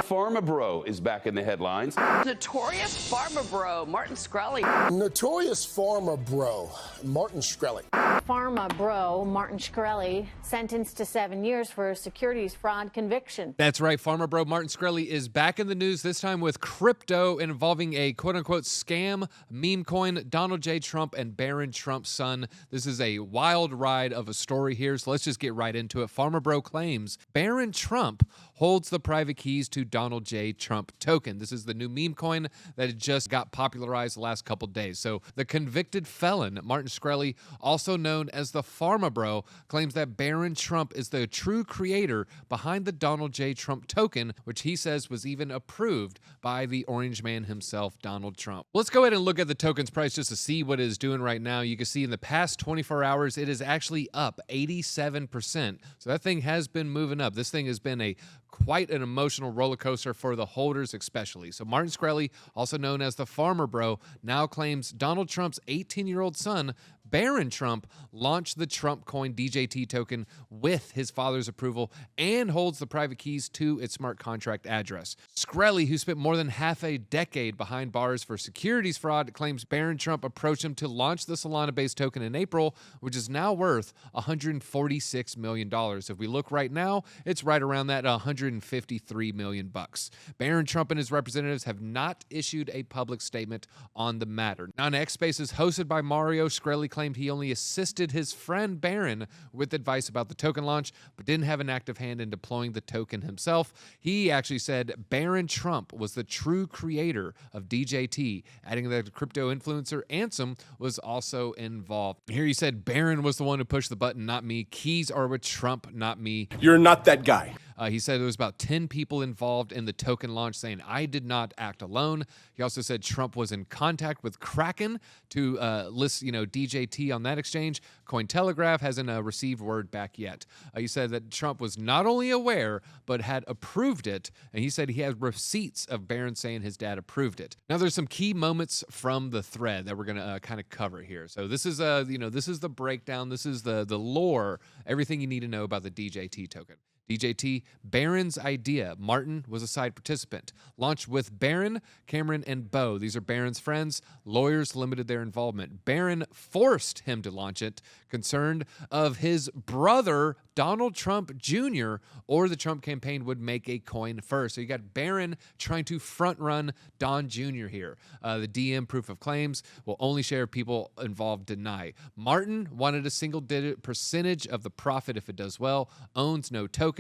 Pharma Bro is back in the headlines. Notorious pharma bro, Martin Shkreli. Notorious pharma bro, Martin Shkreli. Pharma bro, Martin Shkreli, sentenced to 7 years for a securities fraud conviction. That's right. Pharma bro Martin Shkreli is back in the news, this time with crypto involving a quote-unquote scam meme coin, Donald J. Trump and Barron Trump's son. This is a wild ride of a story here, so let's just get right into it. Pharma bro claims Barron Trump holds the private keys to Donald J. Trump token. This is the new meme coin that just got popularized the last couple days. So the convicted felon, Martin Shkreli, also known as the Pharma Bro, claims that Barron Trump is the true creator behind the Donald J. Trump token, which he says was even approved by the Orange Man himself, Donald Trump. Let's go ahead and look at the token's price just to see what it is doing right now. You can see in the past 24 hours, it is actually up 87%. So that thing has been moving up. This thing has been quite an emotional roller coaster for the holders especially. So Martin Shkreli, also known as the Pharma Bro, now claims Donald Trump's 18-year-old son, Barron Trump, launched the Trump coin DJT token with his father's approval and holds the private keys to its smart contract address. Shkreli, who spent more than half a decade behind bars for securities fraud, claims Barron Trump approached him to launch the Solana-based token in April, which is now worth $146 million. If we look right now, it's right around that $153 million. Barron Trump and his representatives have not issued a public statement on the matter. Now, on X Spaces hosted by Mario, Shkreli claimed he only assisted his friend Barron with advice about the token launch, but didn't have an active hand in deploying the token himself. He actually said Barron Trump was the true creator of DJT, adding that the crypto influencer Ansem was also involved. Here he said Barron was the one who pushed the button, not me. Keys are with Trump, not me. You're not that guy. He said there was about 10 people involved in the token launch, saying, I did not act alone. He also said Trump was in contact with Kraken to list, DJT on that exchange. Cointelegraph hasn't received word back yet. He said that Trump was not only aware, but had approved it. And he said he had receipts of Barron saying his dad approved it. Now, there's some key moments from the thread that we're going to kind of cover here. So this is, this is the breakdown. This is the lore, everything you need to know about the DJT token. DJT, Barron's idea. Martin was a side participant. Launched with Barron, Cameron, and Bo. These are Barron's friends. Lawyers limited their involvement. Barron forced him to launch it, concerned of his brother, Donald Trump Jr., or the Trump campaign would make a coin first. So you got Barron trying to front-run Don Jr. here. The DM proof of claims will only share people involved deny. Martin wanted a single-digit percentage of the profit if it does well, owns no tokens.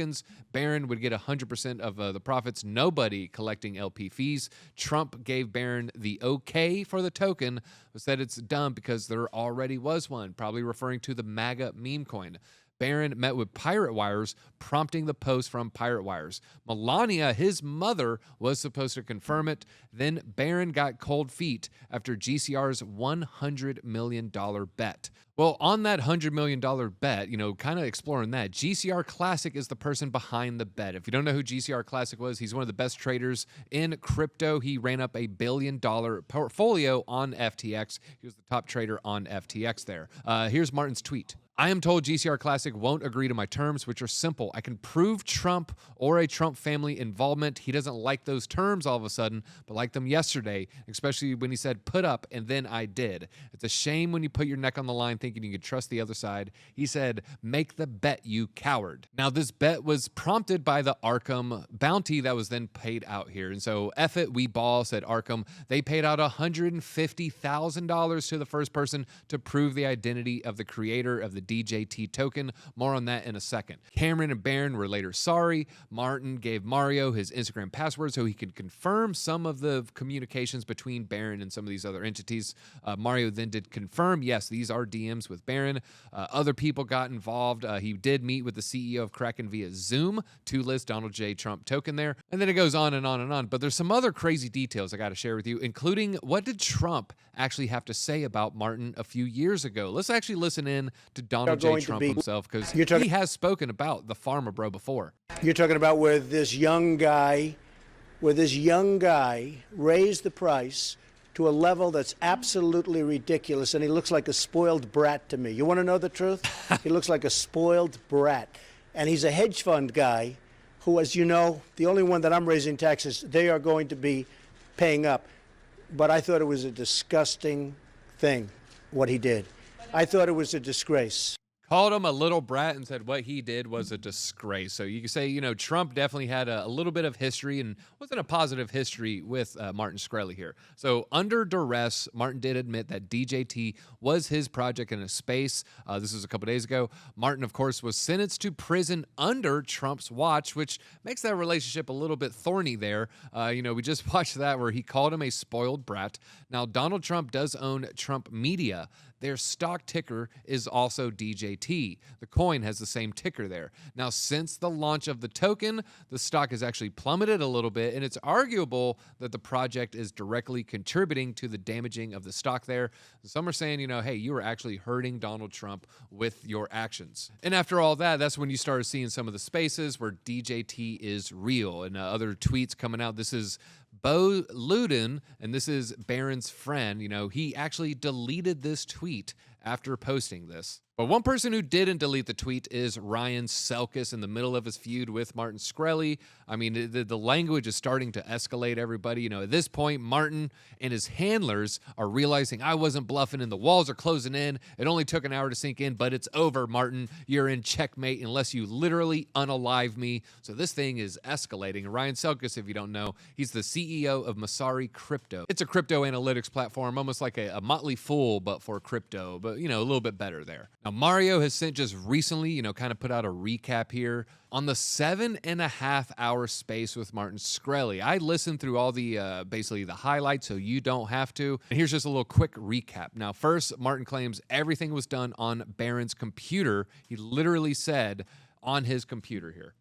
Barron would get 100% of the profits, nobody collecting LP fees. Trump gave Barron the okay for the token, but said it's dumb because there already was one, probably referring to the MAGA meme coin. Barron met with Pirate Wires, prompting the post from Pirate Wires. Melania, his mother, was supposed to confirm it. Then Barron got cold feet after GCR's $100 million bet. Well, on that $100 million bet, kind of exploring that, GCR Classic is the person behind the bet. If you don't know who GCR Classic was, he's one of the best traders in crypto. He ran up a $1 billion portfolio on FTX. He was the top trader on FTX there. Here's Martin's tweet. I am told GCR Classic won't agree to my terms, which are simple. I can prove Trump or a Trump family involvement. He doesn't like those terms all of a sudden, but liked them yesterday, especially when he said put up and then I did. It's a shame when you put your neck on the line thinking you could trust the other side. He said, make the bet, you coward. Now, this bet was prompted by the Arkham bounty that was then paid out here. And so, F it, we ball, said Arkham. They paid out $150,000 to the first person to prove the identity of the creator of the DJT token. More on that in a second. Cameron and Barron were later sorry. Martin gave Mario his Instagram password so he could confirm some of the communications between Barron and some of these other entities. Mario then did confirm, yes, these are DMs with Barron. Other people got involved. He did meet with the CEO of Kraken via Zoom to list Donald J. Trump token there. And then it goes on and on and on. But there's some other crazy details I got to share with you, including what did Trump actually have to say about Martin a few years ago. Let's actually listen in to Donald J. Trump himself, because he has spoken about the Pharma Bro before. You're talking about where this young guy raised the price to a level that's absolutely ridiculous, and he looks like a spoiled brat to me. You want to know the truth? He looks like a spoiled brat. And he's a hedge fund guy who, as you know, the only one that I'm raising taxes, they are going to be paying up. But I thought it was a disgusting thing, what he did. I thought it was a disgrace. Called him a little brat and said what he did was a disgrace. So you can say, Trump definitely had a little bit of history and wasn't a positive history with Martin Shkreli here. So under duress, Martin did admit that DJT was his project in a space. This was a couple days ago. Martin, of course, was sentenced to prison under Trump's watch, which makes that relationship a little bit thorny there. We just watched that where he called him a spoiled brat. Now, Donald Trump does own Trump Media. Their stock ticker is also DJT. The coin has the same ticker there. Now, since the launch of the token, the stock has actually plummeted a little bit, and it's arguable that the project is directly contributing to the damaging of the stock there. Some are saying, hey, you were actually hurting Donald Trump with your actions. And after all that, that's when you started seeing some of the spaces where DJT is real. And other tweets coming out. This is Bo Luden, and this is Barron's friend. He actually deleted this tweet after posting this. But one person who didn't delete the tweet is Ryan Selkis in the middle of his feud with Martin Shkreli. I mean, the language is starting to escalate, everybody. At this point, Martin and his handlers are realizing I wasn't bluffing and the walls are closing in. It only took an hour to sink in, but it's over, Martin. You're in checkmate unless you literally unalive me. So this thing is escalating. Ryan Selkis, if you don't know, he's the CEO of Masari Crypto. It's a crypto analytics platform, almost like a Motley Fool, but for crypto, but, a little bit better there. Now, Mario has just recently, kind of put out a recap here on the 7.5 hour space with Martin Shkreli. I listened through all the, basically the highlights, so you don't have to. And here's just a little quick recap. Now, first, Martin claims everything was done on Barron's computer. He literally said on his computer here.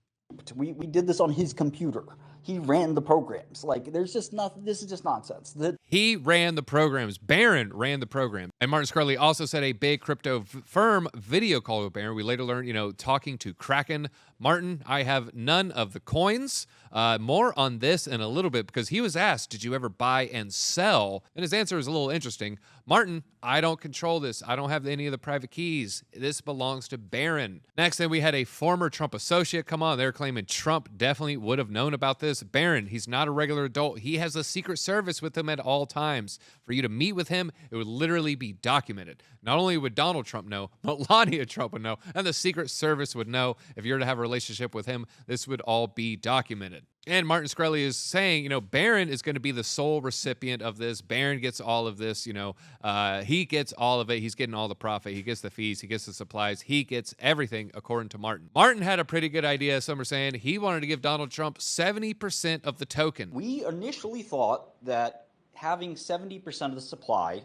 We did this on his computer. He ran the programs. There's just nothing. This is just nonsense. He ran the programs. Barron ran the program. And Martin Shkreli also said a big crypto firm video call with Barron. We later learned, talking to Kraken. Martin, I have none of the coins. More on this in a little bit because he was asked, did you ever buy and sell? And his answer is a little interesting. Martin, I don't control this. I don't have any of the private keys. This belongs to Barron. Next, then we had a former Trump associate come on. They're claiming Trump definitely would have known about this. Barron, he's not a regular adult. He has a Secret Service with him at all times. For you to meet with him, it would literally be documented. Not only would Donald Trump know, Melania Trump would know, and the Secret Service would know. If you're to have a relationship with him, this would all be documented. And Martin Shkreli is saying, Barron is going to be the sole recipient of this. Barron gets all of this, he gets all of it. He's getting all the profit. He gets the fees. He gets the supplies. He gets everything, according to Martin. Martin had a pretty good idea. Some are saying he wanted to give Donald Trump 70% of the token. We initially thought that having 70% of the supply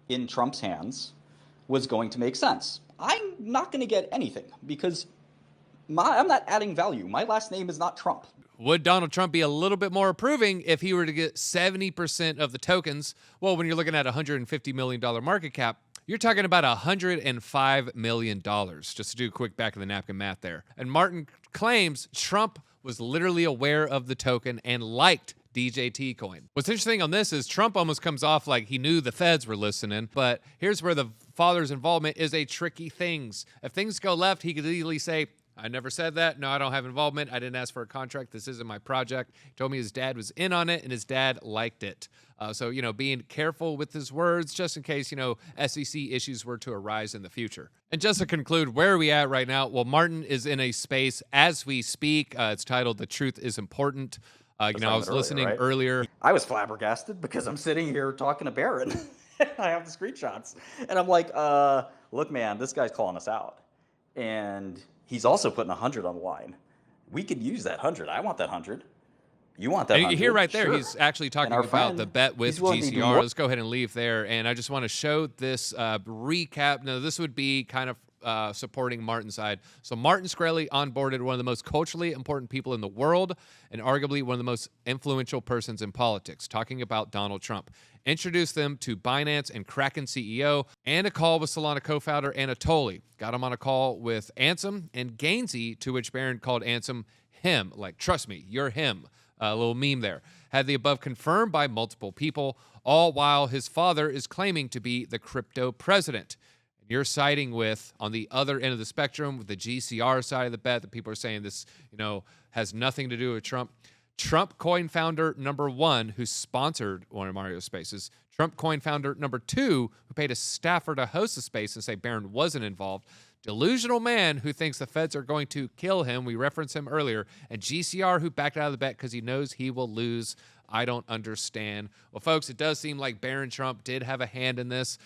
in Trump's hands was going to make sense. I'm not going to get anything because I'm not adding value. My last name is not Trump. Would Donald Trump be a little bit more approving if he were to get 70% of the tokens? Well, when you're looking at a $150 million market cap, you're talking about $105 million, just to do a quick back of the napkin math there. And Martin claims Trump was literally aware of the token and liked DJT coin. What's interesting on this is Trump almost comes off like he knew the feds were listening, but here's where the father's involvement is a tricky thing. If things go left, he could easily say, I never said that. No, I don't have involvement. I didn't ask for a contract. This isn't my project. He told me his dad was in on it and his dad liked it. So, being careful with his words just in case, SEC issues were to arise in the future. And just to conclude, where are we at right now? Well, Martin is in a space as we speak. It's titled The Truth is Important. I was listening earlier. I was flabbergasted because I'm sitting here talking to Barron. I have the screenshots. And I'm like, look, man, this guy's calling us out. And he's also putting 100 on the line. We could use that 100. I want that 100. You want that 100? You hear right there, sure. He's actually talking about the bet with GCR. Let's go ahead and leave there. And I just want to show this recap. Now, this would be kind of supporting Martin's side. So Martin Shkreli onboarded one of the most culturally important people in the world and arguably one of the most influential persons in politics, talking about Donald Trump. Introduced them to Binance and Kraken CEO and a call with Solana co-founder Anatoly. Got him on a call with Ansem and Gainsey, to which Barron called Ansem him. Like, trust me, you're him. A little meme there. Had the above confirmed by multiple people, all while his father is claiming to be the crypto president. You're siding with, on the other end of the spectrum, with the GCR side of the bet, that people are saying this, has nothing to do with Trump. Trump coin founder number 1, who sponsored one of Mario's spaces. Trump coin founder number 2, who paid a staffer to host the space and say Barron wasn't involved. Delusional man who thinks the feds are going to kill him. We referenced him earlier. And GCR, who backed out of the bet because he knows he will lose. I don't understand. Well, folks, it does seem like Barron Trump did have a hand in this.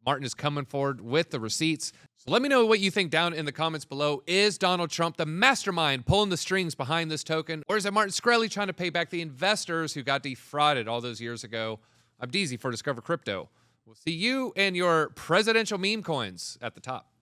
Martin is coming forward with the receipts. So let me know what you think down in the comments below. Is Donald Trump the mastermind pulling the strings behind this token? Or is it Martin Shkreli trying to pay back the investors who got defrauded all those years ago? I'm DZ for Discover Crypto. We'll see you and your presidential meme coins at the top.